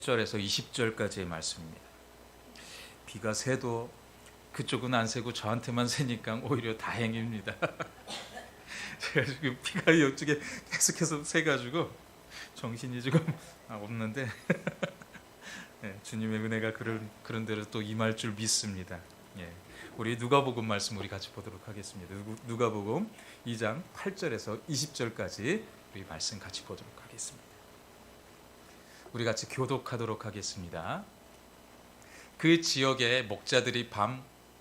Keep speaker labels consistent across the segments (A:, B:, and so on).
A: 절에서 20절까지의 말씀입니다. 비가 새도 그쪽은 안 새고 저한테만 새니까 오히려 다행입니다. 제가 지금 비가 이쪽에 계속해서 새가지고 정신이 지금 없는데 네, 주님의 은혜가 그런 대로 또 임할 줄 믿습니다. 예, 우리 누가복음 말씀 우리 같이 보도록 하겠습니다. 누가복음 2장 8절에서 20절까지 우리 말씀 같이 보도록 하겠습니다. 우리 같이 교독하도록 하겠습니다. 그 지역의 목자들이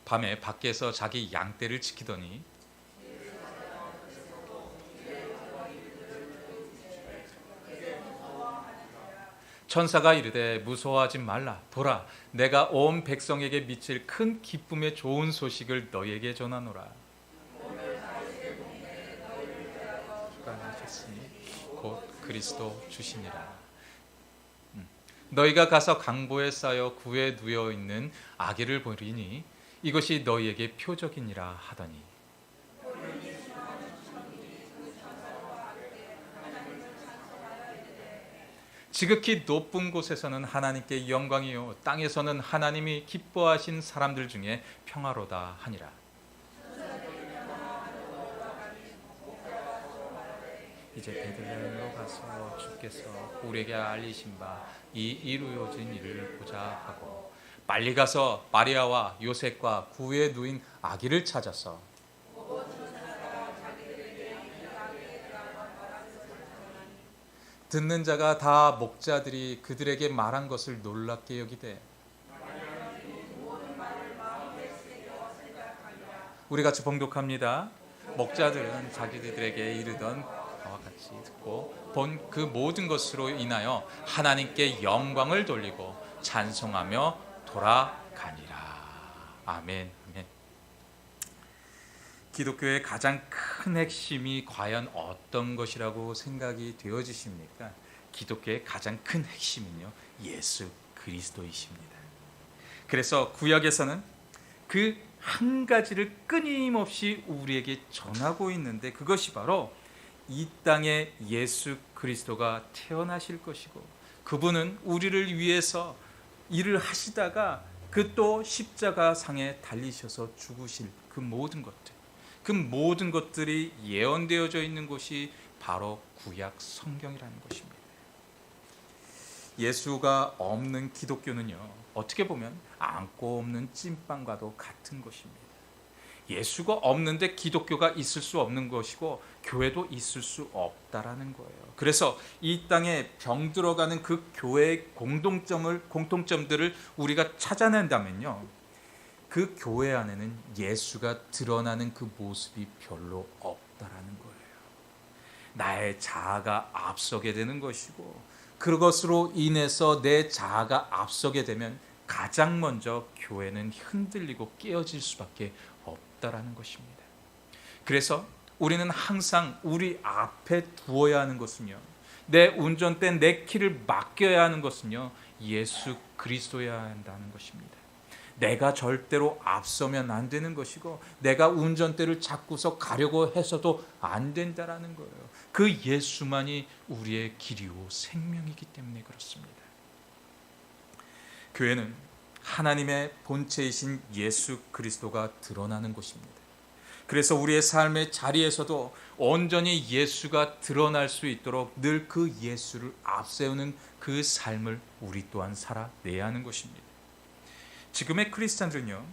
A: 밤에 밖에서 자기 양떼를 지키더니 천사가 이르되 무서워하지 말라. 보라, 내가 온 백성에게 미칠 큰 기쁨의 좋은 소식을 너희에게 전하노라. 곧 그리스도 주시니라. 너희가 가서 강보에 쌓여 구에 누워 있는 아기를 보리니 이것이 너희에게 표적이니라 하더니 지극히 높은 곳에서는 하나님께 영광이요 땅에서는 하나님이 기뻐하신 사람들 중에 평화로다 하니라. 이제 베들레헴으로 가서 주께서 우리에게 알리신 바 이 이루어진 일을 보자 하고 빨리 가서 마리아와 요셉과 구에 누인 아기를 찾아서 듣는 자가 다 목자들이 그들에게 말한 것을 놀랍게 여기되 우리 같이 봉독합니다. 목자들은 자기들에게 이르던 바와 같이 듣고 본 그 모든 것으로 인하여 하나님께 영광을 돌리고 찬송하며 돌아가니라. 아멘. 아멘. 기독교의 가장 큰 핵심이 과연 어떤 것이라고 생각이 되어지십니까? 기독교의 가장 큰 핵심은요, 예수 그리스도이십니다. 그래서 구약에서는 그 한 가지를 끊임없이 우리에게 전하고 있는데 그것이 바로 이 땅에 예수 그리스도가 태어나실 것이고 그분은 우리를 위해서 일을 하시다가 그 또 십자가 상에 달리셔서 죽으실 그 모든 것들이 예언되어져 있는 곳이 바로 구약 성경이라는 것입니다. 예수가 없는 기독교는요, 어떻게 보면 안고 없는 찐빵과도 같은 것입니다. 예수가 없는데 기독교가 있을 수 없는 것이고 교회도 있을 수 없다라는 거예요. 그래서 이 땅에 병들어가는 그 교회의 공통점들을 우리가 찾아낸다면요, 그 교회 안에는 예수가 드러나는 그 모습이 별로 없다라는 거예요. 나의 자아가 앞서게 되는 것이고 그것으로 인해서 내 자아가 앞서게 되면 가장 먼저 교회는 흔들리고 깨어질 수밖에 없다라는 것입니다. 그래서 우리는 항상 우리 앞에 두어야 하는 것은요, 내 운전대 내 키를 맡겨야 하는 것은요, 예수 그리스도여야 한다는 것입니다. 내가 절대로 앞서면 안 되는 것이고 내가 운전대를 잡고서 가려고 해서도 안 된다라는 거예요. 그 예수만이 우리의 길이요 생명이기 때문에 그렇습니다. 교회는 하나님의 본체이신 예수 그리스도가 드러나는 곳입니다. 그래서 우리의 삶의 자리에서도 온전히 예수가 드러날 수 있도록 늘 그 예수를 앞세우는 그 삶을 우리 또한 살아내야 하는 것입니다. 지금의 크리스찬들은요,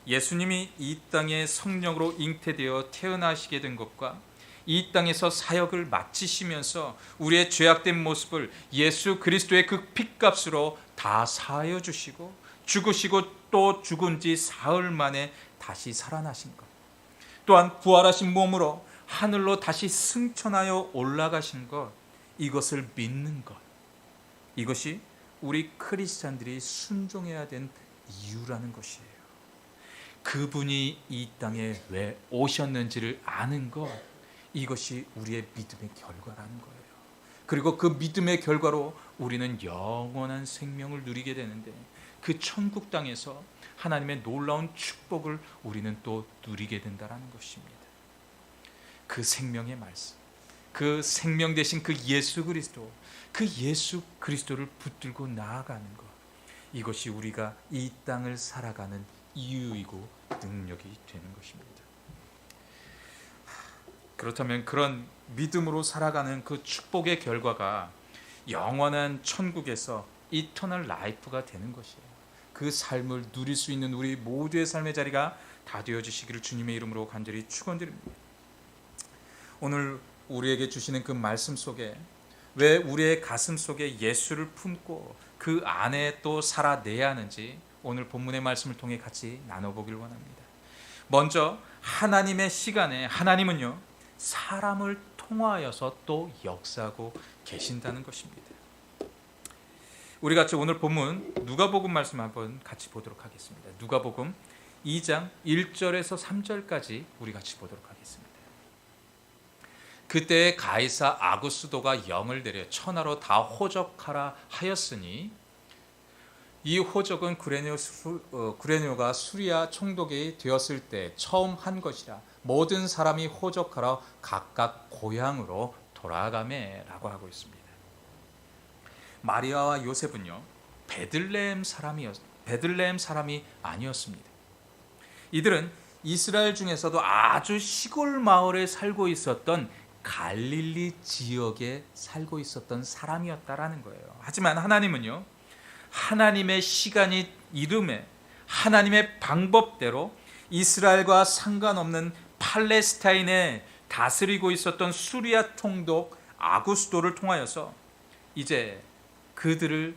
A: 예수님이 이 땅에 성령으로 잉태되어 태어나시게 된 것과 이 땅에서 사역을 마치시면서 우리의 죄악된 모습을 예수 그리스도의 그 핏값으로 다 사하여 주시고 죽으시고 또 죽은 지 사흘 만에 다시 살아나신 것, 또한 부활하신 몸으로 하늘로 다시 승천하여 올라가신 것, 이것을 믿는 것, 이것이 우리 크리스찬들이 순종해야 된 이유라는 것이에요. 그분이 이 땅에 왜 오셨는지를 아는 것, 이것이 우리의 믿음의 결과라는 거예요. 그리고 그 믿음의 결과로 우리는 영원한 생명을 누리게 되는데 그 천국 땅에서 하나님의 놀라운 축복을 우리는 또 누리게 된다는 것입니다. 그 생명의 말씀, 그 생명 되신 그 예수 그리스도, 그 예수 그리스도를 붙들고 나아가는 것, 이것이 우리가 이 땅을 살아가는 이유이고 능력이 되는 것입니다. 그렇다면 그런 믿음으로 살아가는 그 축복의 결과가 영원한 천국에서 이터널 라이프가 되는 것이에요. 그 삶을 누릴 수 있는 우리 모두의 삶의 자리가 다 되어주시기를 주님의 이름으로 간절히 축원드립니다. 오늘 우리에게 주시는 그 말씀 속에 왜 우리의 가슴 속에 예수를 품고 그 안에 또 살아내야 하는지 오늘 본문의 말씀을 통해 같이 나눠보길 원합니다. 먼저 하나님의 시간에 하나님은요, 사람을 통하여서 또 역사하고 계신다는 것입니다. 우리 같이 오늘 본문 누가복음 말씀 한번 같이 보도록 하겠습니다. 누가복음 2장 1절에서 3절까지 우리 같이 보도록 하겠습니다. 그때 가이사 아구스도가 영을 내려 천하로 다 호적하라 하였으니, 이 호적은 구레네오가 수리아 총독이 되었을 때 처음 한 것이라 모든 사람이 호적하러 각각 고향으로 돌아가매라고 하고 있습니다. 마리아와 요셉은요, 베들레헴 사람이 아니었습니다. 이들은 이스라엘 중에서도 아주 시골 마을에 살고 있었던 갈릴리 지역에 살고 있었던 사람이었다라는 거예요. 하지만 하나님은요, 하나님의 시간이 이름에 하나님의 방법대로 이스라엘과 상관없는 팔레스타인에 다스리고 있었던 수리아 총독 아구스도를 통하여서 이제 그들을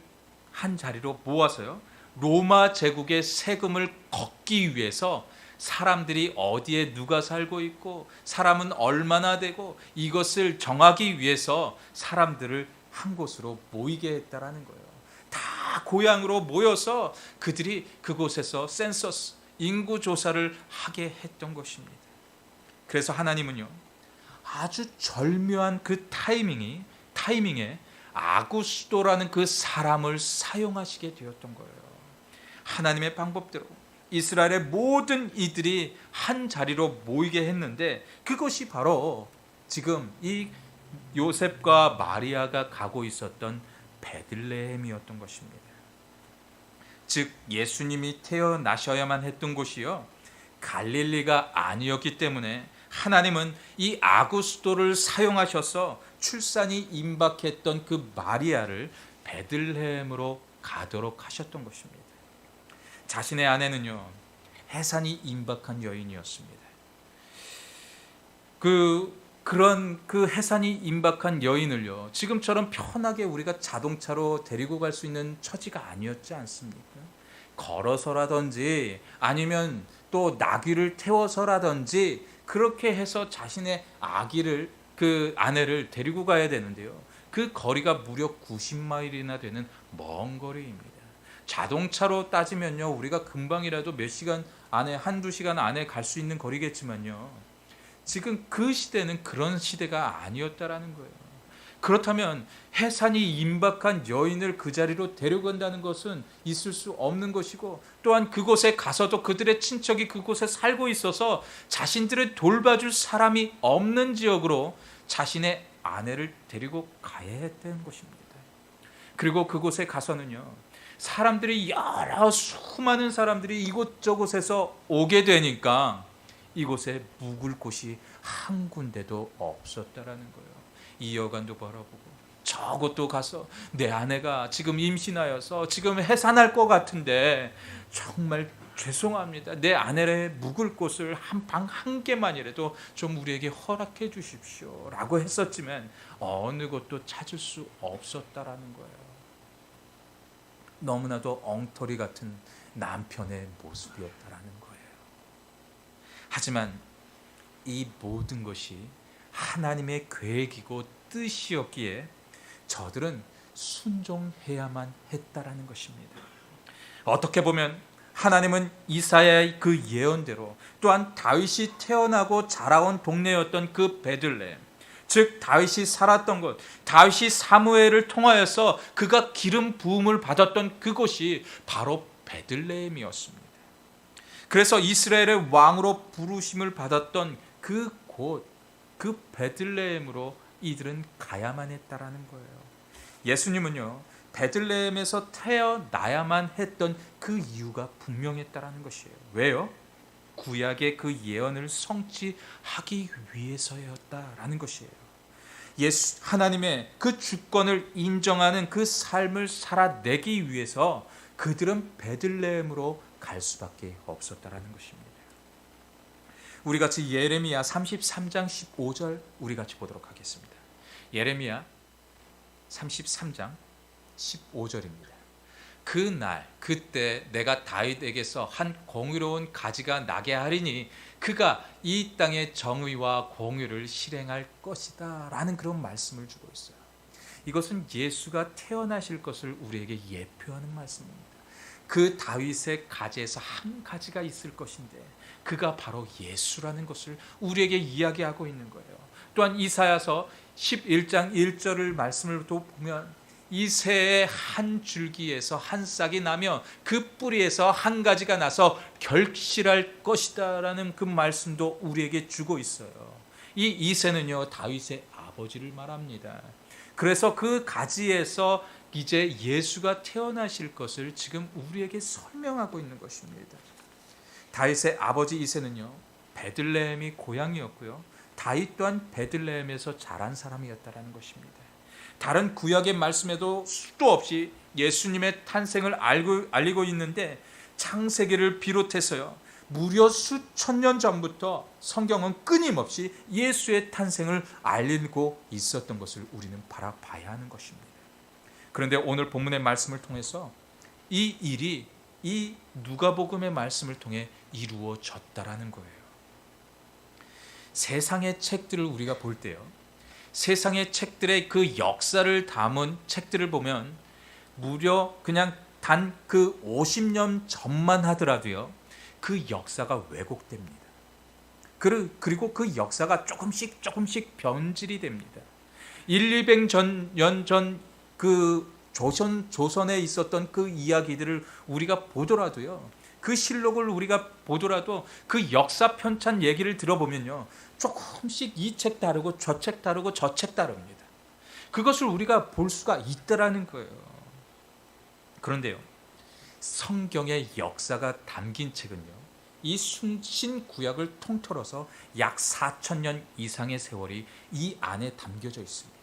A: 한 자리로 모아서요, 로마 제국의 세금을 걷기 위해서 사람들이 어디에 누가 살고 있고 사람은 얼마나 되고 이것을 정하기 위해서 사람들을 한 곳으로 모이게 했다라는 거예요. 다 고향으로 모여서 그들이 그곳에서 센서스, 인구 조사를 하게 했던 것입니다. 그래서 하나님은요, 아주 절묘한 그 타이밍에 아구스도라는 그 사람을 사용하시게 되었던 거예요. 하나님의 방법대로 이스라엘의 모든 이들이 한 자리로 모이게 했는데, 그것이 바로 지금 이 요셉과 마리아가 가고 있었던 베들레헴이었던 것입니다. 즉 예수님이 태어나셔야만 했던 곳이요, 갈릴리가 아니었기 때문에 하나님은 이 아구스도를 사용하셔서 출산이 임박했던 그 마리아를 베들레헴으로 가도록 하셨던 것입니다. 자신의 아내는요, 해산이 임박한 여인이었습니다. 그런 해산이 임박한 여인을요, 지금처럼 편하게 우리가 자동차로 데리고 갈 수 있는 처지가 아니었지 않습니까? 걸어서라든지 아니면 또 나귀를 태워서라든지 그렇게 해서 자신의 그 아내를 데리고 가야 되는데요, 그 거리가 무려 90마일이나 되는 먼 거리입니다. 자동차로 따지면요, 우리가 금방이라도 몇 시간 안에, 한두 시간 안에 갈 수 있는 거리겠지만요, 지금 그 시대는 그런 시대가 아니었다라는 거예요. 그렇다면 해산이 임박한 여인을 그 자리로 데려간다는 것은 있을 수 없는 것이고, 또한 그곳에 가서도 그들의 친척이 그곳에 살고 있어서 자신들을 돌봐줄 사람이 없는 지역으로 자신의 아내를 데리고 가야 했던 것입니다. 그리고 그곳에 가서는요, 사람들이 수많은 사람들이 이곳저곳에서 오게 되니까 이곳에 묵을 곳이 한 군데도 없었다라는 거예요. 이 여관도 바라보고 저곳도 가서 내 아내가 지금 임신하여서 지금 해산할 것 같은데 정말 죄송합니다, 내 아내를 묵을 곳을 한 방 한 개만이라도 좀 우리에게 허락해 주십시오 라고 했었지만 어느 곳도 찾을 수 없었다라는 거예요. 너무나도 엉터리 같은 남편의 모습이었다라는 거예요. 하지만 이 모든 것이 하나님의 계획이고 뜻이었기에 저들은 순종해야만 했다라는 것입니다. 어떻게 보면 하나님은 이사야의 그 예언대로, 또한 다윗이 태어나고 자라온 동네였던 그 베들레헴, 즉 다윗이 살았던 곳, 다윗이 사무엘을 통하여서 그가 기름 부음을 받았던 그곳이 바로 베들레헴이었습니다. 그래서 이스라엘의 왕으로 부르심을 받았던 그 곳, 그 베들레헴으로 이들은 가야만 했다라는 거예요. 예수님은요, 베들레헴에서 태어나야만 했던 그 이유가 분명했다라는 것이에요. 왜요? 구약의 그 예언을 성취하기 위해서였다라는 것이에요. 하나님의 그 주권을 인정하는 그 삶을 살아내기 위해서 그들은 베들레헴으로 갈 수밖에 없었다라는 것입니다. 우리 같이 예레미야 33장 15절 우리 같이 보도록 하겠습니다. 예레미야 33장 15절입니다. 그날 그때 내가 다윗에게서 한 공의로운 가지가 나게 하리니 그가 이 땅의 정의와 공의를 실행할 것이다 라는 그런 말씀을 주고 있어요. 이것은 예수가 태어나실 것을 우리에게 예표하는 말씀입니다. 그 다윗의 가지에서 한 가지가 있을 것인데 그가 바로 예수라는 것을 우리에게 이야기하고 있는 거예요. 또한 이사야서 11장 1절을 말씀을 또 보면 이 새의 한 줄기에서 한 싹이 나며 그 뿌리에서 한 가지가 나서 결실할 것이다 라는 그 말씀도 우리에게 주고 있어요. 이 이새는요, 다윗의 아버지를 말합니다. 그래서 그 가지에서 이제 예수가 태어나실 것을 지금 우리에게 설명하고 있는 것입니다. 다윗의 아버지 이새는요, 베들레헴이 고향이었고요, 다윗 또한 베들레헴에서 자란 사람이었다라는 것입니다. 다른 구약의 말씀에도 수도 없이 예수님의 탄생을 알리고 있는데 창세기를 비롯해서요, 무려 수천 년 전부터 성경은 끊임없이 예수의 탄생을 알리고 있었던 것을 우리는 바라봐야 하는 것입니다. 그런데 오늘 본문의 말씀을 통해서 이 일이 이 누가복음의 말씀을 통해 이루어졌다라는 거예요. 세상의 책들을 우리가 볼 때요, 세상의 책들의 그 역사를 담은 책들을 보면 무려 그냥 단 그 50년 전만 하더라도요, 그 역사가 왜곡됩니다. 그리고 그 역사가 조금씩 변질이 됩니다. 200년 전 그 조선에 있었던 그 이야기들을 우리가 보더라도요, 그 실록을 우리가 보더라도 그 역사 편찬 얘기를 들어보면요, 조금씩 이 책 다르고 저 책 다르고 저 책 다릅니다. 그것을 우리가 볼 수가 있다라는 거예요. 그런데요, 성경의 역사가 담긴 책은요, 이 신구약을 통틀어서 약 4,000년 이상의 세월이 이 안에 담겨져 있습니다.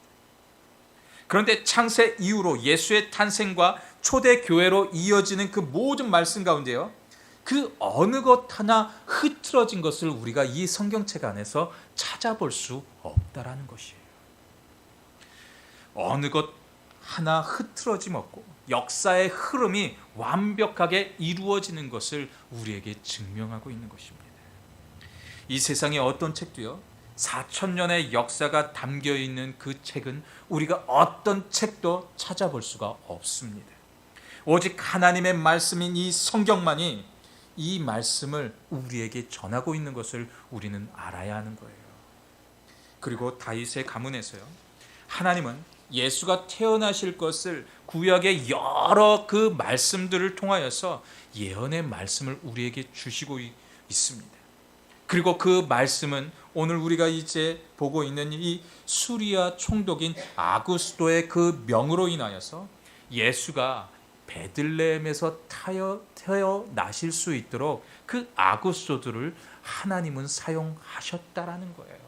A: 그런데 창세 이후로 예수의 탄생과 초대 교회로 이어지는 그 모든 말씀 가운데요, 그 어느 것 하나 흐트러진 것을 우리가 이 성경책 안에서 찾아볼 수 없다라는 것이에요. 어느 것 하나 흐트러짐 없고 역사의 흐름이 완벽하게 이루어지는 것을 우리에게 증명하고 있는 것입니다. 이 세상의 어떤 책도요, 4,000년의 역사가 담겨있는 그 책은 우리가 어떤 책도 찾아볼 수가 없습니다. 오직 하나님의 말씀인 이 성경만이 이 말씀을 우리에게 전하고 있는 것을 우리는 알아야 하는 거예요. 그리고 다윗의 가문에서요, 하나님은 예수가 태어나실 것을 구약의 여러 그 말씀들을 통하여서 예언의 말씀을 우리에게 주시고 있습니다. 그리고 그 말씀은 오늘 우리가 이제 보고 있는 이 수리아 총독인 아구스도의 그 명으로 인하여서 예수가 베들레헴에서 태어나실 수 있도록 그 아구스도들을 하나님은 사용하셨다라는 거예요.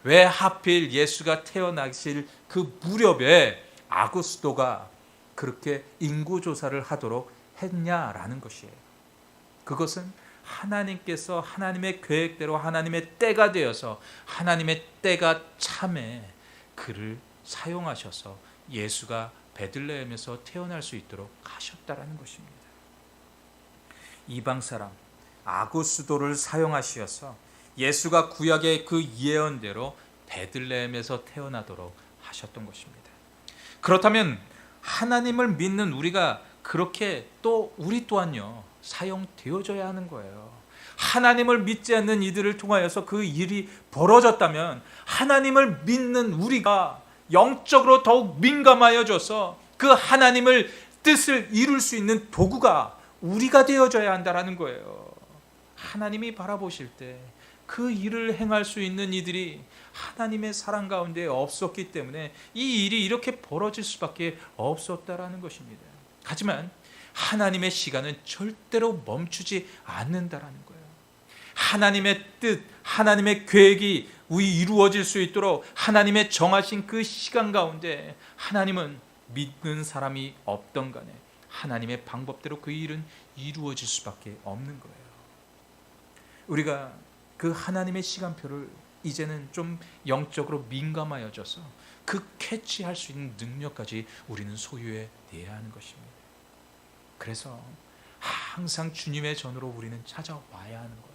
A: 왜 하필 예수가 태어나실 그 무렵에 아구스도가 그렇게 인구조사를 하도록 했냐라는 것이에요. 그것은 하나님께서 하나님의 계획대로 하나님의 때가 되어서 하나님의 때가 참에 그를 사용하셔서 예수가 베들레헴에서 태어날 수 있도록 하셨다라는 것입니다. 이방 사람 아구스도를 사용하셔서 예수가 구약의 그 예언대로 베들레헴에서 태어나도록 하셨던 것입니다. 그렇다면 하나님을 믿는 우리가 그렇게 또 우리 또한요, 사용되어져야 하는 거예요. 하나님을 믿지 않는 이들을 통하여서 그 일이 벌어졌다면 하나님을 믿는 우리가 영적으로 더욱 민감하여져서 그 하나님을 뜻을 이룰 수 있는 도구가 우리가 되어져야 한다는 거예요. 하나님이 바라보실 때 그 일을 행할 수 있는 이들이 하나님의 사랑 가운데 없었기 때문에 이 일이 이렇게 벌어질 수밖에 없었다라는 것입니다. 하지만 하나님의 시간은 절대로 멈추지 않는다라는 거예요. 하나님의 뜻, 하나님의 계획이 이루어질 수 있도록 하나님의 정하신 그 시간 가운데 하나님은 믿는 사람이 없던 간에 하나님의 방법대로 그 일은 이루어질 수밖에 없는 거예요. 우리가 그 하나님의 시간표를 이제는 좀 영적으로 민감하여져서 그 캐치할 수 있는 능력까지 우리는 소유해 내야 하는 것입니다. 그래서 항상 주님의 전으로 우리는 찾아와야 하는 거예요.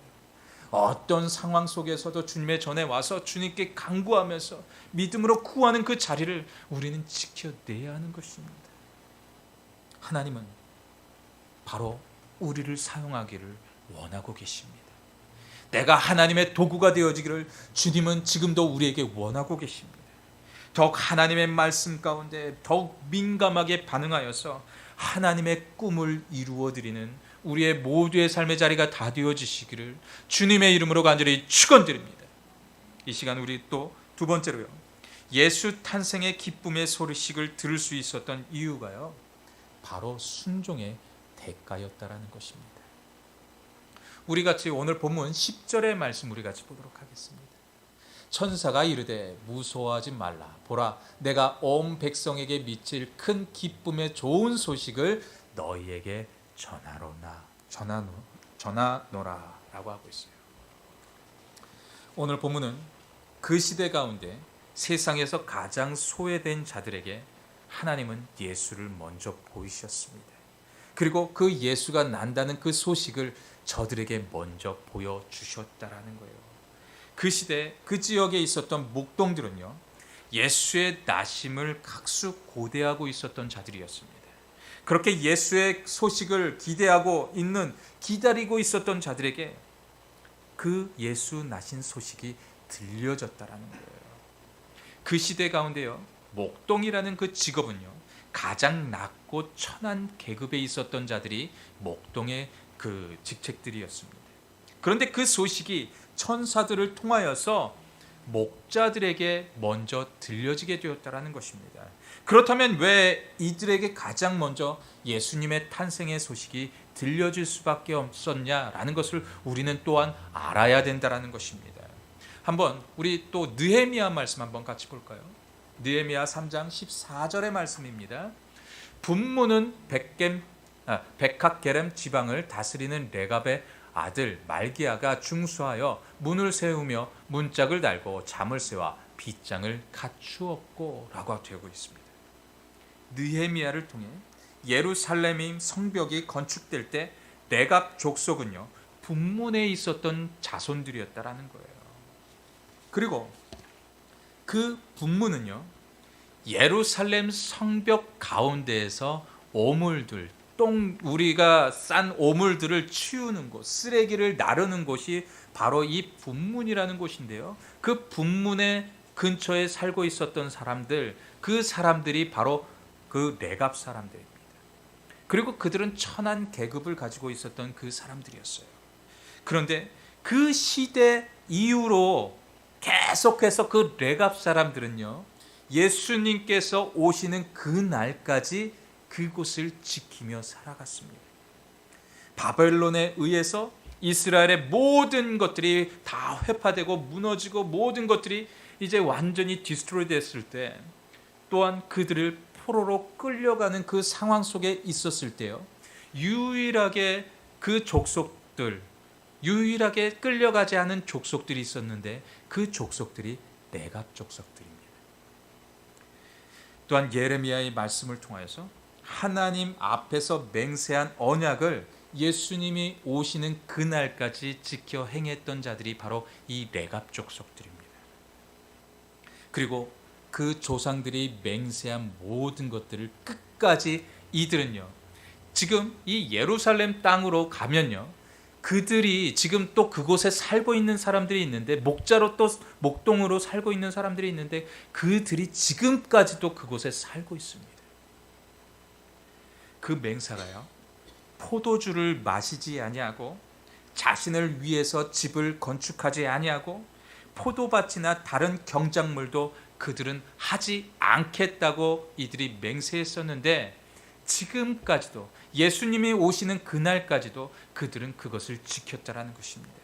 A: 어떤 상황 속에서도 주님의 전에 와서 주님께 간구하면서 믿음으로 구하는 그 자리를 우리는 지켜내야 하는 것입니다. 하나님은 바로 우리를 사용하기를 원하고 계십니다. 내가 하나님의 도구가 되어지기를 주님은 지금도 우리에게 원하고 계십니다. 더욱 하나님의 말씀 가운데 더욱 민감하게 반응하여서 하나님의 꿈을 이루어드리는 우리의 모두의 삶의 자리가 다 되어지시기를 주님의 이름으로 간절히 축원드립니다. 이 시간 우리 또 두 번째로요, 예수 탄생의 기쁨의 소식을 들을 수 있었던 이유가요, 바로 순종의 대가였다라는 것입니다. 우리 같이 오늘 본문 10절의 말씀 우리 같이 보도록 하겠습니다. 천사가 이르되 무서워하지 말라. 보라, 내가 온 백성에게 미칠 큰 기쁨의 좋은 소식을 너희에게 전하노라 라고 하고 있어요. 오늘 본문은 그 시대 가운데 세상에서 가장 소외된 자들에게 하나님은 예수를 먼저 보이셨습니다. 그리고 그 예수가 난다는 그 소식을 저들에게 먼저 보여주셨다라는 거예요. 그 시대 그 지역에 있었던 목동들은요, 예수의 나심을 각수 고대하고 있었던 자들이었습니다. 그렇게 예수의 소식을 기다리고 있었던 자들에게 그 예수 나신 소식이 들려졌다라는 거예요. 그 시대 가운데요, 목동이라는 그 직업은요, 가장 낮고 천한 계급에 있었던 자들이 목동의 그 직책들이었습니다. 그런데 그 소식이 천사들을 통하여서 목자들에게 먼저 들려지게 되었다라는 것입니다. 그렇다면 왜 이들에게 가장 먼저 예수님의 탄생의 소식이 들려질 수밖에 없었냐라는 것을 우리는 또한 알아야 된다라는 것입니다. 한번 우리 또 느헤미야 말씀 한번 같이 볼까요? 느헤미야 3장 14절의 말씀입니다. 분무는 백학게렘 지방을 다스리는 레갑의 아들 말기야가 중수하여 문을 세우며 문짝을 달고 잠을 세워 빗장을 갖추었고 라고 되고 있습니다. 느헤미야를 통해 예루살렘의 성벽이 건축될 때 레갑 족속은요, 분문에 있었던 자손들이었다라는 거예요. 그리고 그 분문은요, 예루살렘 성벽 가운데에서 오물들, 우리가 싼 오물들을 치우는 곳, 쓰레기를 나르는 곳이 바로 이 분문이라는 곳인데요, 그 분문의 근처에 살고 있었던 사람들, 그 사람들이 바로 그 레갑 사람들입니다. 그리고 그들은 천한 계급을 가지고 있었던 그 사람들이었어요. 그런데 그 시대 이후로 계속해서 그 레갑 사람들은요, 예수님께서 오시는 그 날까지 그곳을 지키며 살아갔습니다. 바벨론에 의해서 이스라엘의 모든 것들이 다 회파되고 무너지고 모든 것들이 이제 완전히 디스트로이 됐을 때, 또한 그들을 포로로 끌려가는 그 상황 속에 있었을 때요, 유일하게 그 족속들, 유일하게 끌려가지 않은 족속들이 있었는데 그 족속들이 레갑 족속들입니다. 또한 예레미야의 말씀을 통하여서 하나님 앞에서 맹세한 언약을 예수님이 오시는 그날까지 지켜 행했던 자들이 바로 이 레갑 족속들입니다. 그리고 그 조상들이 맹세한 모든 것들을 끝까지 이들은요, 지금 이 예루살렘 땅으로 가면요, 그들이 지금 또 그곳에 살고 있는 사람들이 있는데, 목자로 또 목동으로 살고 있는 사람들이 있는데, 그들이 지금까지도 그곳에 살고 있습니다. 그 맹사가요, 포도주를 마시지 아니하고 자신을 위해서 집을 건축하지 아니하고 포도밭이나 다른 경작물도 그들은 하지 않겠다고 이들이 맹세했었는데, 지금까지도 예수님이 오시는 그날까지도 그들은 그것을 지켰다라는 것입니다.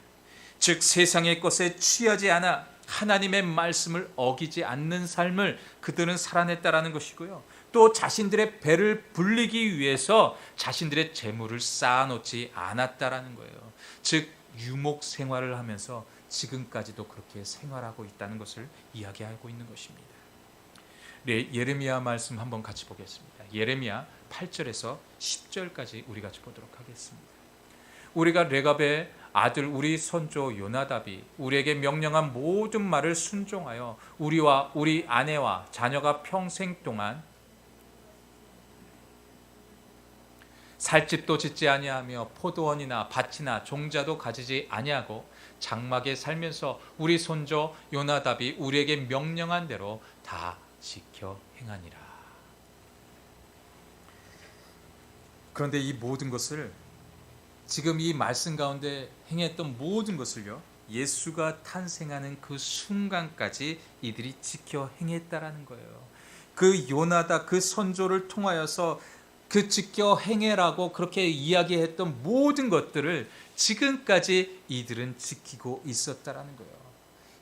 A: 즉 세상의 것에 취하지 않아 하나님의 말씀을 어기지 않는 삶을 그들은 살아냈다라는 것이고요. 또 자신들의 배를 불리기 위해서 자신들의 재물을 쌓아놓지 않았다라는 거예요. 즉 유목 생활을 하면서 지금까지도 그렇게 생활하고 있다는 것을 이야기하고 있는 것입니다. 네, 예레미야 말씀 한번 같이 보겠습니다. 예레미야 8절에서 10절까지 우리 같이 보도록 하겠습니다. 우리가 레갑의 아들 우리 손조 요나답이 우리에게 명령한 모든 말을 순종하여 우리와 우리 아내와 자녀가 평생 동안 살 집도 짓지 아니하며 포도원이나 밭이나 종자도 가지지 아니하고 장막에 살면서 우리 손조 요나답이 우리에게 명령한 대로 다 지켜 행하니라. 그런데 이 모든 것을, 지금 이 말씀 가운데 행했던 모든 것을요, 예수가 탄생하는 그 순간까지 이들이 지켜 행했다라는 거예요. 그 요나답 그 선조를 통하여서 그 지켜 행해라고 그렇게 이야기했던 모든 것들을 지금까지 이들은 지키고 있었다라는 거예요.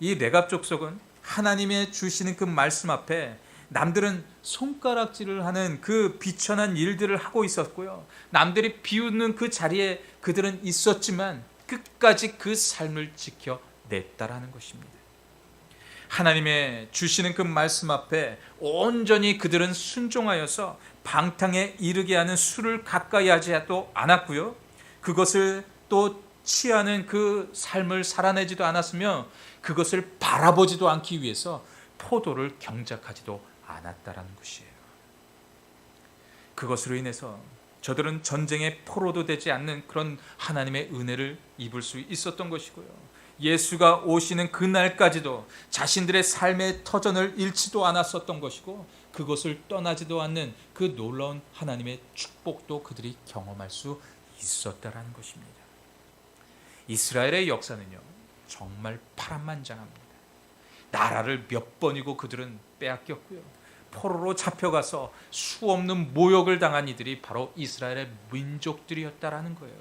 A: 이 레갑 족속은 하나님의 주시는 그 말씀 앞에 남들은 손가락질을 하는 그 비천한 일들을 하고 있었고요, 남들이 비웃는 그 자리에 그들은 있었지만 끝까지 그 삶을 지켜냈다라는 것입니다. 하나님의 주시는 그 말씀 앞에 온전히 그들은 순종하여서 방탕에 이르게 하는 술을 가까이 하지도 않았고요, 그것을 또 취하는 그 삶을 살아내지도 않았으며 그것을 바라보지도 않기 위해서 포도를 경작하지도 않았다라는 것이에요. 그것으로 인해서 저들은 전쟁의 포로도 되지 않는 그런 하나님의 은혜를 입을 수 있었던 것이고요, 예수가 오시는 그날까지도 자신들의 삶의 터전을 잃지도 않았었던 것이고, 그것을 떠나지도 않는 그 놀라운 하나님의 축복도 그들이 경험할 수 있었다라는 것입니다. 이스라엘의 역사는요 정말 파란만장합니다. 나라를 몇 번이고 그들은 빼앗겼고요, 포로로 잡혀가서 수없는 모욕을 당한 이들이 바로 이스라엘의 민족들이었다라는 거예요.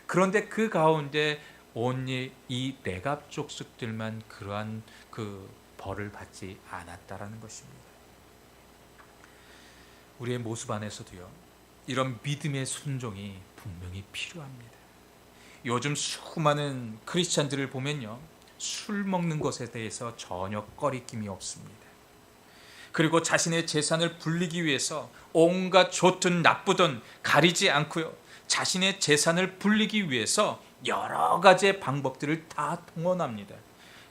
A: 그런데 그 가운데 온리 이 레갑 족속들만 그러한 그 벌을 받지 않았다라는 것입니다. 우리의 모습 안에서도요 이런 믿음의 순종이 분명히 필요합니다. 요즘 수많은 크리스찬들을 보면요, 술 먹는 것에 대해서 전혀 꺼리낌이 없습니다. 그리고 자신의 재산을 불리기 위해서 온갖 좋든 나쁘든 가리지 않고요, 자신의 재산을 불리기 위해서 여러 가지의 방법들을 다 동원합니다.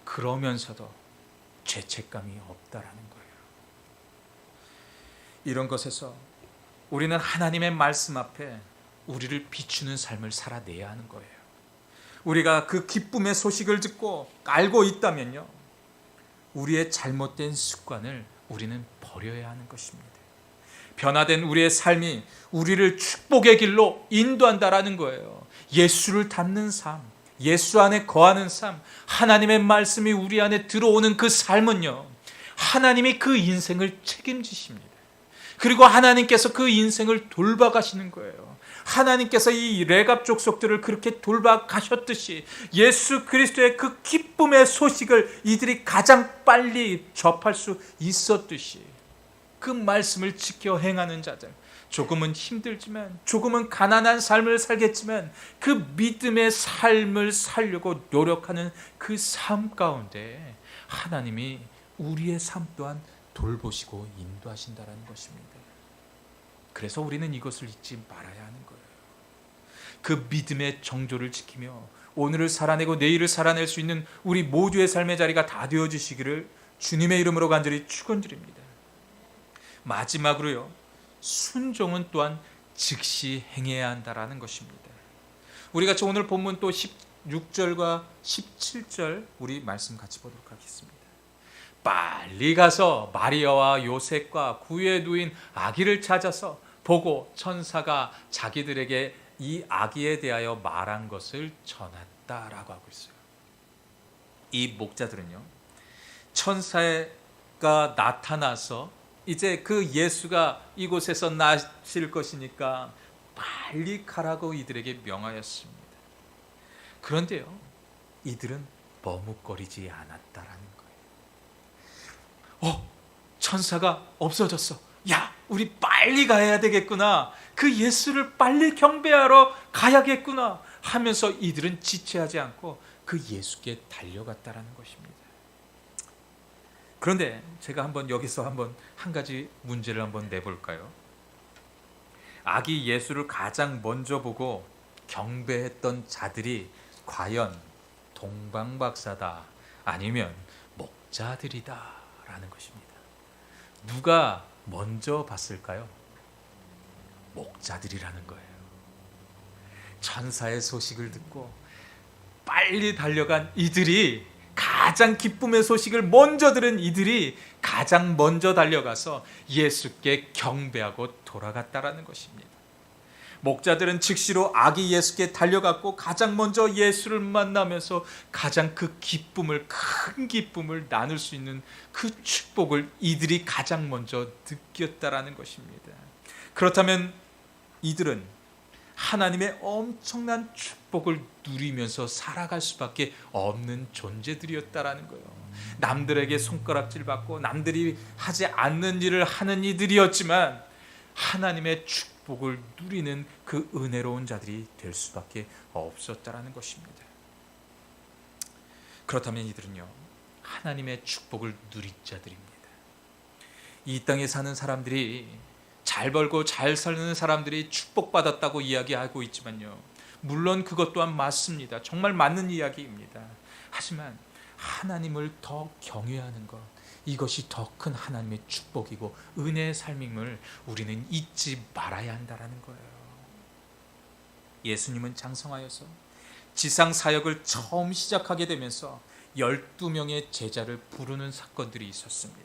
A: 그러면서도 죄책감이 없다라는 거예요. 이런 것에서 우리는 하나님의 말씀 앞에 우리를 비추는 삶을 살아내야 하는 거예요. 우리가 그 기쁨의 소식을 듣고 알고 있다면요, 우리의 잘못된 습관을 우리는 버려야 하는 것입니다. 변화된 우리의 삶이 우리를 축복의 길로 인도한다라는 거예요. 예수를 닮는 삶, 예수 안에 거하는 삶, 하나님의 말씀이 우리 안에 들어오는 그 삶은요, 하나님이 그 인생을 책임지십니다. 그리고 하나님께서 그 인생을 돌봐가시는 거예요. 하나님께서 이 레갑 족속들을 그렇게 돌봐가셨듯이 예수 그리스도의 그 기쁨의 소식을 이들이 가장 빨리 접할 수 있었듯이 그 말씀을 지켜 행하는 자들, 조금은 힘들지만 조금은 가난한 삶을 살겠지만 그 믿음의 삶을 살려고 노력하는 그 삶 가운데 하나님이 우리의 삶 또한 돌보시고 인도하신다는 것입니다. 그래서 우리는 이것을 잊지 말아야 하는 거예요. 그 믿음의 정조를 지키며 오늘을 살아내고 내일을 살아낼 수 있는 우리 모두의 삶의 자리가 다 되어주시기를 주님의 이름으로 간절히 축원드립니다. 마지막으로요, 순종은 또한 즉시 행해야 한다라는 것입니다. 우리 같이 오늘 본문 또 16절과 17절 우리 말씀 같이 보도록 하겠습니다. 빨리 가서 마리아와 요셉과 구유에 누인 아기를 찾아서 보고 천사가 자기들에게 이 아기에 대하여 말한 것을 전했다라고 하고 있어요. 이 목자들은요, 천사가 나타나서 이제 그 예수가 이곳에서 나실 것이니까 빨리 가라고 이들에게 명하였습니다. 그런데요, 이들은 머뭇거리지 않았다라는 거예요. 천사가 없어졌어. 야, 우리 빨리 가야 되겠구나. 그 예수를 빨리 경배하러 가야겠구나 하면서 이들은 지체하지 않고 그 예수께 달려갔다라는 것입니다. 그런데 제가 여기서 한 가지 문제를 내볼까요? 아기 예수를 가장 먼저 보고 경배했던 자들이 과연 동방박사다 아니면 목자들이다 라는 것입니다. 누가 먼저 봤을까요? 목자들이라는 거예요. 천사의 소식을 듣고 빨리 달려간 이들이, 가장 기쁨의 소식을 먼저 들은 이들이 가장 먼저 달려가서 예수께 경배하고 돌아갔다라는 것입니다. 목자들은 즉시로 아기 예수께 달려갔고 가장 먼저 예수를 만나면서 가장 큰 기쁨을 나눌 수 있는 그 축복을 이들이 가장 먼저 느꼈다라는 것입니다. 그렇다면 이들은 하나님의 엄청난 축복을 누리면서 살아갈 수밖에 없는 존재들이었다라는 거예요. 남들에게 손가락질 받고 남들이 하지 않는 일을 하는 이들이었지만 하나님의 축복을 누리는 그 은혜로운 자들이 될 수밖에 없었다라는 것입니다. 그렇다면 이들은요, 하나님의 축복을 누린 자들입니다. 이 땅에 사는 사람들이, 잘 벌고 잘 사는 사람들이 축복받았다고 이야기하고 있지만요, 물론 그것 또한 맞습니다. 정말 맞는 이야기입니다. 하지만 하나님을 더 경외하는 것, 이것이 더 큰 하나님의 축복이고 은혜의 삶임을 우리는 잊지 말아야 한다는 거예요. 예수님은 장성하여서 지상 사역을 처음 시작하게 되면서 12명의 제자를 부르는 사건들이 있었습니다.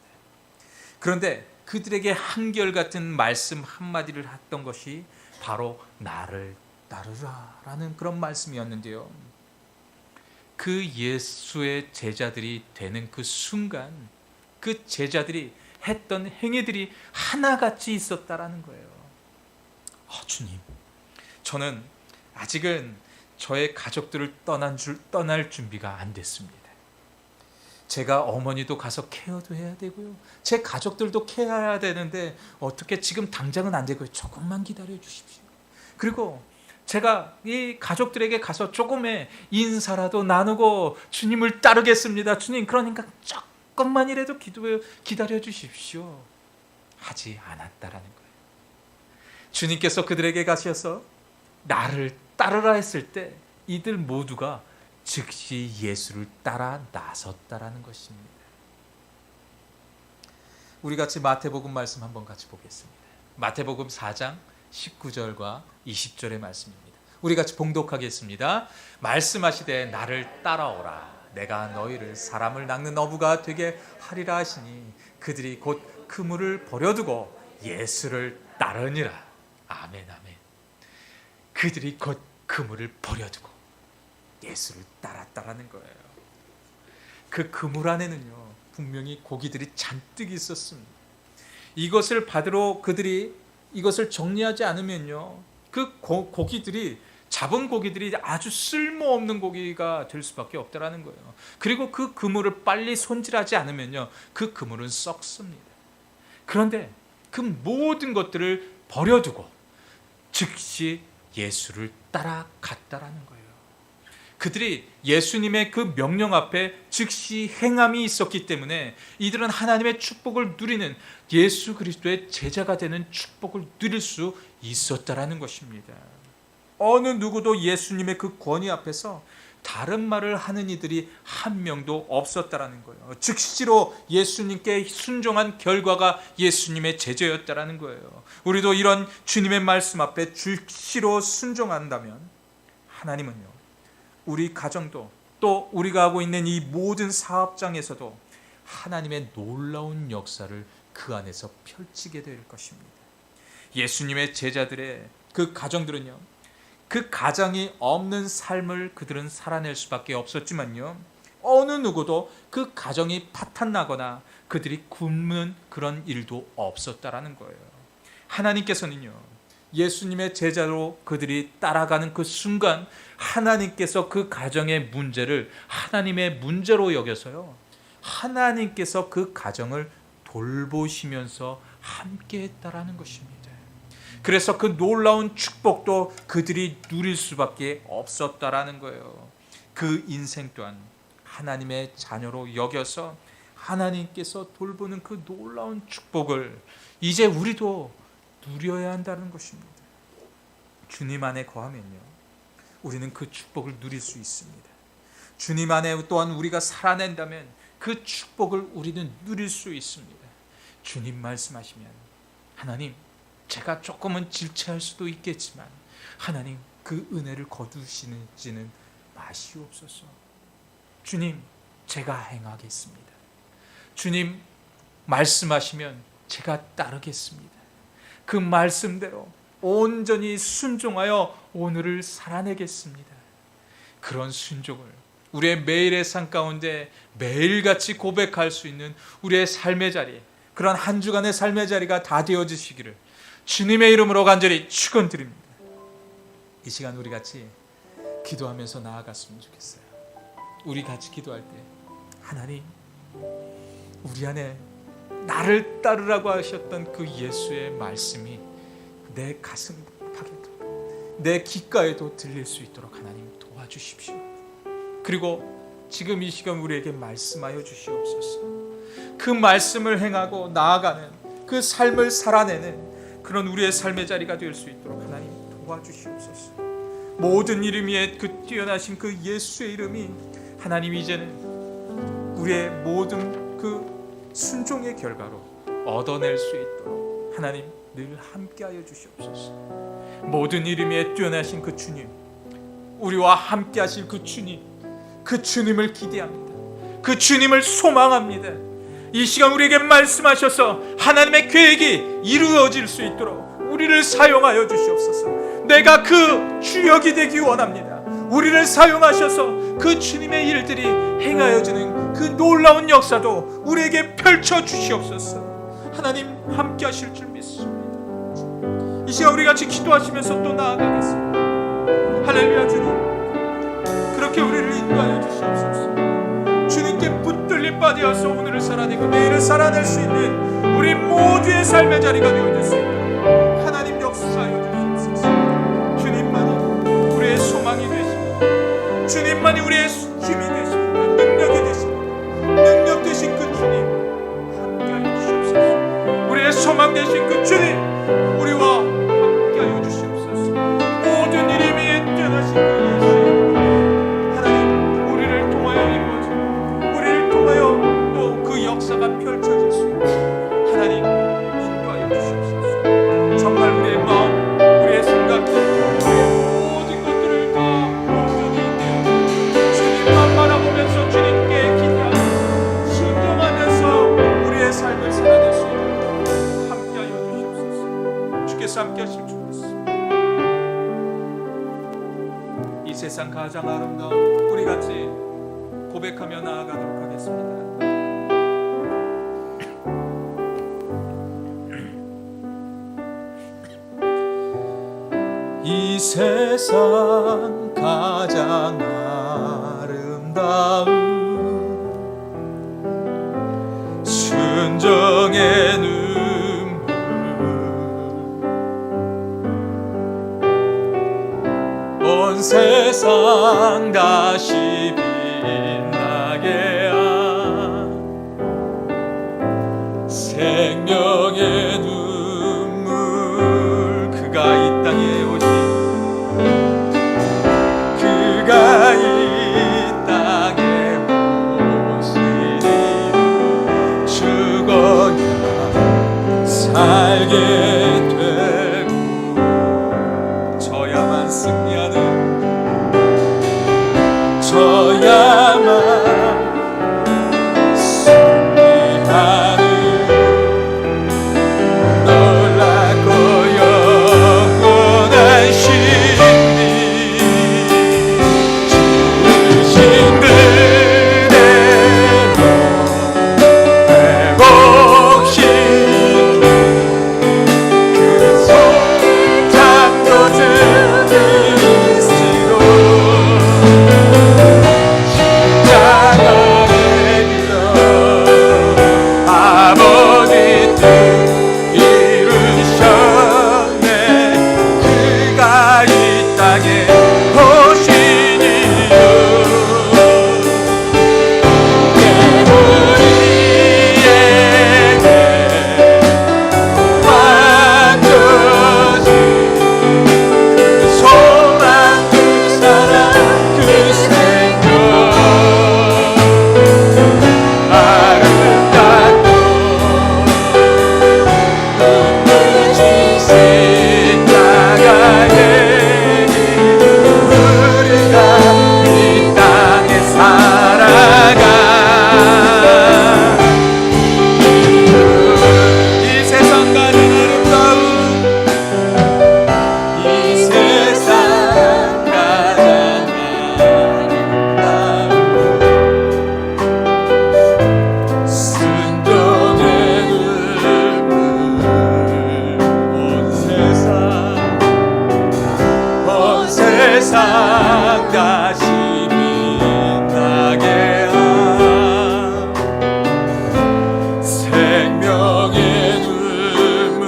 A: 그런데 그들에게 한결같은 말씀 한마디를 했던 것이 바로 나를 따르라 라는 그런 말씀이었는데요, 그 예수의 제자들이 되는 그 순간 그 제자들이 했던 행위들이 하나같이 있었다라는 거예요. 주님, 저는 아직은 저의 가족들을 떠날 준비가 안 됐습니다. 제가 어머니도 가서 케어도 해야 되고요, 제 가족들도 케어해야 되는데 어떻게 지금 당장은 안 되고요. 조금만 기다려 주십시오. 그리고 제가 이 가족들에게 가서 조금의 인사라도 나누고 주님을 따르겠습니다. 주님, 그러니까 조금만이라도 기다려 주십시오. 하지 않았다라는 거예요. 주님께서 그들에게 가셔서 나를 따르라 했을 때 이들 모두가 즉시 예수를 따라 나섰다라는 것입니다. 우리 같이 마태복음 말씀 한번 같이 보겠습니다. 마태복음 4장 19절과 20절의 말씀입니다. 우리 같이 봉독하겠습니다. 말씀하시되 나를 따라오라. 내가 너희를 사람을 낚는 어부가 되게 하리라 하시니 그들이 곧 그물을 버려두고 예수를 따르니라. 아멘, 아멘. 그들이 곧 그물을 버려두고 예수를 따랐다라는 거예요. 그 그물 안에는요, 분명히 고기들이 잔뜩 있었습니다. 이것을 받으러 그들이 이것을 정리하지 않으면요, 그 잡은 고기들이 아주 쓸모없는 고기가 될 수밖에 없다라는 거예요. 그리고 그 그물을 빨리 손질하지 않으면요, 그 그물은 썩습니다. 그런데 그 모든 것들을 버려두고 즉시 예수를 따라갔다라는 거예요. 그들이 예수님의 그 명령 앞에 즉시 행함이 있었기 때문에 이들은 하나님의 축복을 누리는, 예수 그리스도의 제자가 되는 축복을 누릴 수 있었다라는 것입니다. 어느 누구도 예수님의 그 권위 앞에서 다른 말을 하는 이들이 한 명도 없었다라는 거예요. 즉시로 예수님께 순종한 결과가 예수님의 제자였다라는 거예요. 우리도 이런 주님의 말씀 앞에 즉시로 순종한다면 하나님은요, 우리 가정도 또 우리가 하고 있는 이 모든 사업장에서도 하나님의 놀라운 역사를 그 안에서 펼치게 될 것입니다. 예수님의 제자들의 그 가정들은요, 그 가정이 없는 삶을 그들은 살아낼 수밖에 없었지만요, 어느 누구도 그 가정이 파탄나거나 그들이 굶는 그런 일도 없었다라는 거예요. 하나님께서는요, 예수님의 제자로 그들이 따라가는 그 순간 하나님께서 그 가정의 문제를 하나님의 문제로 여겨서요, 하나님께서 그 가정을 돌보시면서 함께 했다라는 것입니다. 그래서 그 놀라운 축복도 그들이 누릴 수밖에 없었다라는 거예요. 그 인생 또한 하나님의 자녀로 여겨서 하나님께서 돌보는 그 놀라운 축복을 이제 우리도 누려야 한다는 것입니다. 주님 안에 거하면요, 우리는 그 축복을 누릴 수 있습니다. 주님 안에 또한 우리가 살아낸다면 그 축복을 우리는 누릴 수 있습니다. 주님 말씀하시면, 하나님, 제가 조금은 질체할 수도 있겠지만 하나님, 그 은혜를 거두시지는 마시옵소서. 주님, 제가 행하겠습니다. 주님 말씀하시면 제가 따르겠습니다. 그 말씀대로 온전히 순종하여 오늘을 살아내겠습니다. 그런 순종을 우리의 매일의 삶 가운데 매일같이 고백할 수 있는 우리의 삶의 자리, 그런 한 주간의 삶의 자리가 다 되어지시기를 주님의 이름으로 간절히 축원드립니다. 이 시간 우리 같이 기도하면서 나아갔으면 좋겠어요. 우리 같이 기도할 때, 하나님, 우리 안에 나를 따르라고 하셨던 그 예수의 말씀이 내 가슴 팍에도 내 귓가에도 들릴 수 있도록 하나님 도와주십시오. 그리고 지금 이 시간 우리에게 말씀하여 주시옵소서. 그 말씀을 행하고 나아가는 그 삶을 살아내는 그런 우리의 삶의 자리가 될 수 있도록 하나님 도와주시옵소서. 모든 이름 위에 그 뛰어나신 그 예수의 이름이 하나님 이제는 우리의 모든 그 순종의 결과로 얻어낼 수 있도록 하나님 늘 함께하여 주시옵소서. 모든 이름 위에 뛰어나신 그 주님, 우리와 함께하실 그 주님, 그 주님을 기대합니다. 그 주님을 소망합니다. 이 시간 우리에게 말씀하셔서 하나님의 계획이 이루어질 수 있도록 우리를 사용하여 주시옵소서. 내가 그 주역이 되기 원합니다. 우리를 사용하셔서 그 주님의 일들이 행하여지는 그 놀라운 역사도 우리에게 펼쳐 주시옵소서. 하나님 함께 하실 줄 믿습니다. 이 시간 우리 같이 기도하시면서 또 나아가겠습니다. 할렐루야. 주님, 그렇게 우리를 인도하여 주시옵소서. 주님께 붙들림 받으어서 오늘을 살아내고 내일을 살아낼 수 있는 우리 모두의 삶의 자리가 되어졌습니다. 하나님 역사하여 주시옵소서. 주님만이 우리의 소망이 되시고 주님만이 우리의 힘이 되시고 능력이 되시고 능력 되신 그 주님 함께하여 주시옵소서. 우리의 소망 되신 그 주님 우리와 함께하여 주시옵소서. 모든 일이 위에 뛰어나신 그 예수의 하나님, 우리를 통하여 이루어지고 우리를 통하여 또 그 역사가 펼쳐질 수 있고 하나님 인도하여 주시옵소서. 정말 우리의 마음, 우리의 생각, 우리의 모든 것들을 다 온전히 내어 주님만 바라보면서 주님께 기대하고 순종하면서 우리의 삶을 살아낼 수 있도록 함께하여 주시옵소서. 주께서 함께하실 줄 믿습니다. 이 세상 가장 아름다운 우리 같이 고백하며 나아가도록 하겠습니다. 이 세상 가장 아름다운 순정의 눈물, 온 세상 다시 빛나게 한 생명의 눈물, 그가 이 땅에 오신 그가 이 땅에 오시니 죽어야 살게 되고 저야만 승리하는 저야만 승리하는 놀랍고 영원한 신비 땅에 오신 이유 우리에게 맡겨진 그 소망 그 사랑 그 생명 아름답고 눈부신 십자가의 우리가 이 땅에 살아가 이 세상 가는 아름다운 이 세상 가장 아름다운 순종의 눈물 온 세상 다시 빛나게 한 생명의 눈물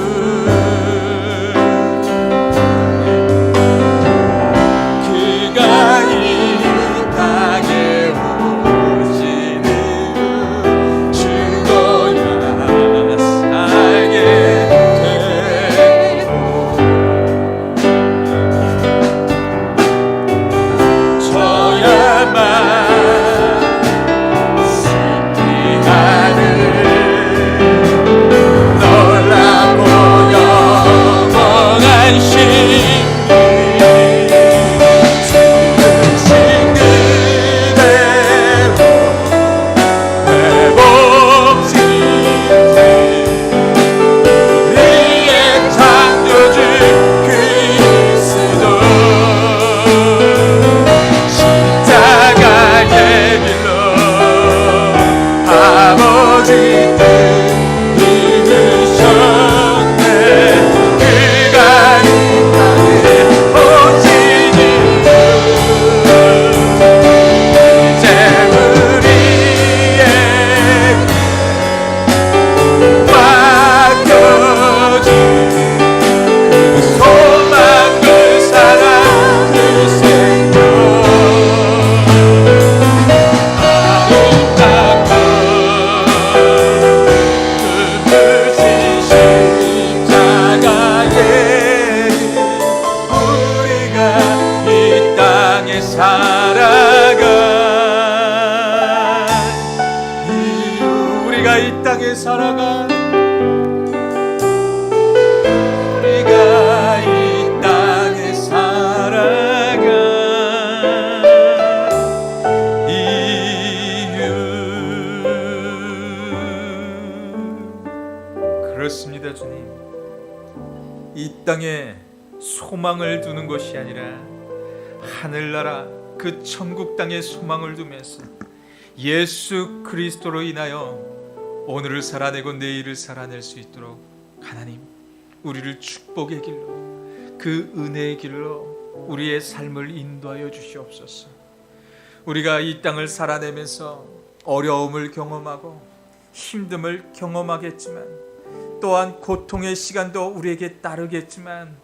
A: 그가 이 땅에 오시는 죽어야 살게 되고 저야만 승리하는 놀랍고 영원한 승리 죽으신 그대로 내 몫이 우리의 창조주 그리스도 십자가의 길로 아버지 뜻 이루셨네 그가 이 땅에 오신 이유 이제 우리에게 맡겨진 그 소망 그 사랑 그 생명 아름답고 눈부신 십자가의 우리가 이 땅에 살아가 이유 우리가 이 땅에 살아가 우리가 이 땅에 살아가 이유 그렇습니다 주님 이 땅에 소망을 두는 것이 아니라 하늘나라 그 천국 땅에 소망을 두면서 예수 그리스도로 인하여 오늘을 살아내고 내일을 살아낼 수 있도록 하나님 우리를 축복의 길로 그 은혜의 길로 우리의 삶을 인도하여 주시옵소서. 우리가 이 땅을 살아내면서 어려움을 경험하고 힘듦을 경험하겠지만 또한 고통의 시간도 우리에게 따르겠지만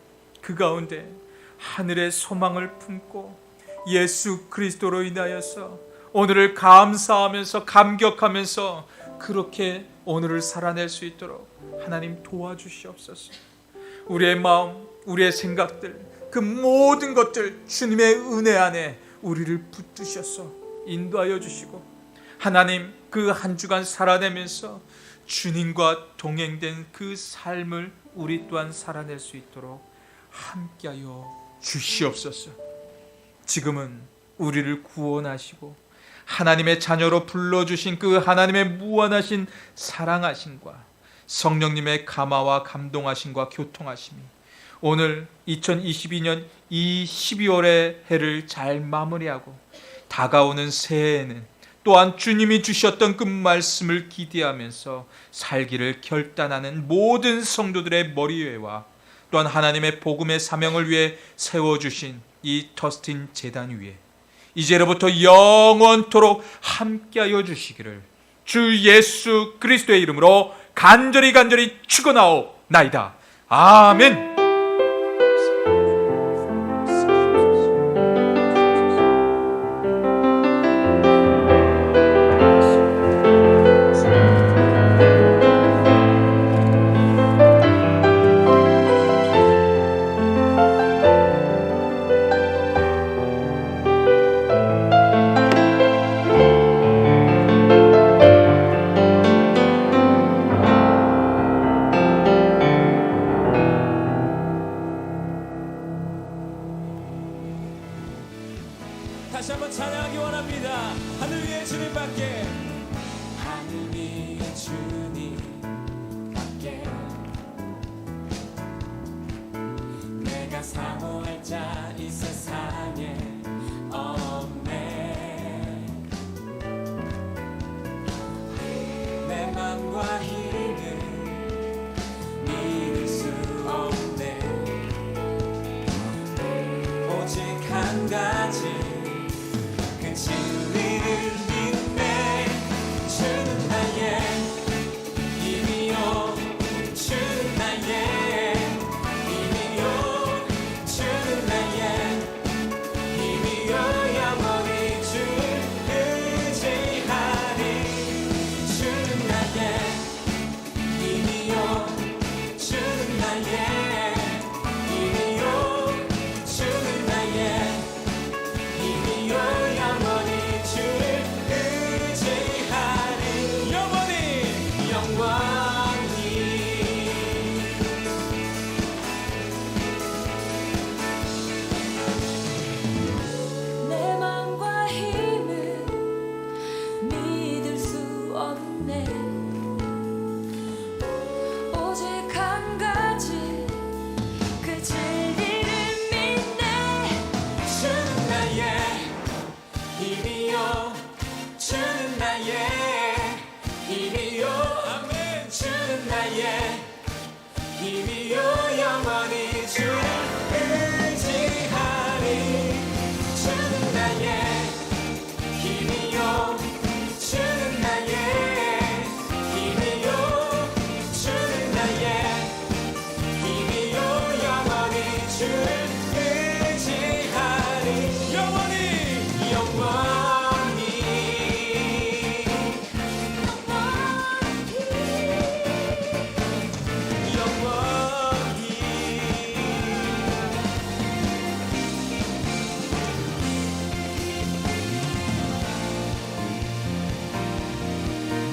A: 그 가운데 하늘의 소망을 품고 예수 그리스도로 인하여서 오늘을 감사하면서 감격하면서 그렇게 오늘을 살아낼 수 있도록 하나님 도와주시옵소서. 우리의 마음, 우리의 생각들, 그 모든 것들 주님의 은혜 안에 우리를 붙드셔서 인도하여 주시고 하나님 그 한 주간 살아내면서 주님과 동행된 그 삶을 우리 또한 살아낼 수 있도록 함께하여 주시옵소서. 지금은 우리를 구원하시고 하나님의 자녀로 불러주신 그 하나님의 무한하신 사랑하심과 성령님의 감화와 감동하심과 교통하심이 오늘 2022년 이 12월의 해를 잘 마무리하고 다가오는 새해에는 또한 주님이 주셨던 그 말씀을 기대하면서 살기를 결단하는 모든 성도들의 머리위에와 또한 하나님의 복음의 사명을 위해 세워주신 이 터스틴 재단 위에 이제로부터 영원토록 함께하여 주시기를 주 예수 그리스도의 이름으로 간절히 축원하옵나이다. 아멘.
B: 다시 한번 찬양하기 원합니다. 하늘 위에 주님밖에,
C: 하늘 위에 주님밖에 내가 사모할 자 이 세상에 없네. 내 맘과 힘을 믿을 수 없네. 오직 한 가지 그 진리를 믿네. 주는 나의 힘이요, 주는 나의 힘이요, 주는 나의 힘이요, 영원히 주를 의지하리. 주는 나의 힘이요, 주는 나의 힘이요, 주는 나의 힘이요, 영원히 주를 의지하리.
B: 영원히
C: 영원히.
D: 내 맘과 힘을 믿을 수 없네. 오직 한 가지 그 진리를 믿네.
C: 주는 나의 힘이요, 주는 나의 힘이요, 아멘. 주는 나의 힘이요, 영원히 주를 의지하리. 주는 나의 힘이요, 주는 나의 힘이요, 주는 나의 힘이요, 영원히 주를 의지하리.
B: 영원히
C: 영원히.